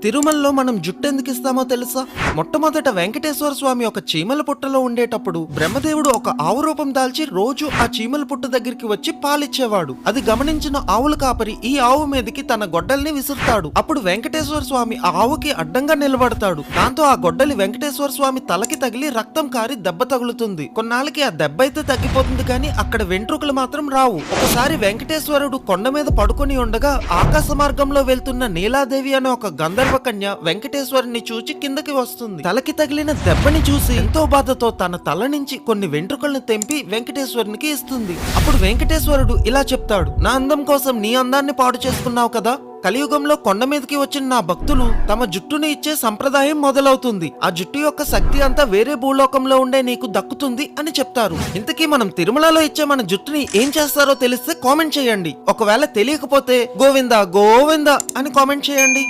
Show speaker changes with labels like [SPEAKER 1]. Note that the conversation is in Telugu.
[SPEAKER 1] తిరుమలలో మనం జుట్టు ఎందుకు ఇస్తామో తెలుసా? మొట్టమొదట వెంకటేశ్వర స్వామి ఒక చీమల పుట్టలో ఉండేటప్పుడు బ్రహ్మదేవుడు ఒక ఆవు రూపం దాల్చి రోజు ఆ చీమల పుట్ట దగ్గరికి వచ్చి పాలిచ్చేవాడు. అది గమనించిన ఆవుల కాపరి ఈ ఆవు మీదకి తన గొడ్డల్ని విసురుతాడు. అప్పుడు వెంకటేశ్వర స్వామి ఆ ఆవుకి అడ్డంగా నిలబడతాడు. దాంతో ఆ గొడ్డలి వెంకటేశ్వర స్వామి తలకి తగిలి రక్తం కారి దెబ్బ తగులుతుంది. కొన్నాళ్ళకి ఆ దెబ్బ అయితే తగ్గిపోతుంది, కానీ అక్కడ వెంట్రుకలు మాత్రం రావు. ఒకసారి వెంకటేశ్వరుడు కొండ మీద పడుకొని ఉండగా ఆకాశ మార్గంలో వెళ్తున్న నీలాదేవి అనే ఒక గంధర్వ కన్య వెంకటేశ్వరుని చూచి కిందకి వస్తుంది. తలకి తగిలిన దెబ్బని చూసి ఎంతో బాధతో తన తల నుంచి కొన్ని వెంట్రుకలను తెంపి వెంకటేశ్వరునికి ఇస్తుంది. అప్పుడు వెంకటేశ్వరుడు ఇలా చెప్తాడు, నా అందం కోసం నీ అందాన్ని పాడు చేసుకున్నావు కదా, కలియుగంలో కొండ మీదకి వచ్చిన నా భక్తులు తమ జుట్టుని ఇచ్చే సంప్రదాయం మొదలవుతుంది. ఆ జుట్టు యొక్క శక్తి అంతా వేరే భూలోకంలో ఉండే నీకు దక్కుతుంది అని చెప్తారు. ఇంతకీ మనం తిరుమలలో ఇచ్చే మన జుట్టుని ఏం చేస్తారో తెలిస్తే కామెంట్ చేయండి. ఒకవేళ తెలియకపోతే గోవిందా గోవిందా అని కామెంట్ చేయండి.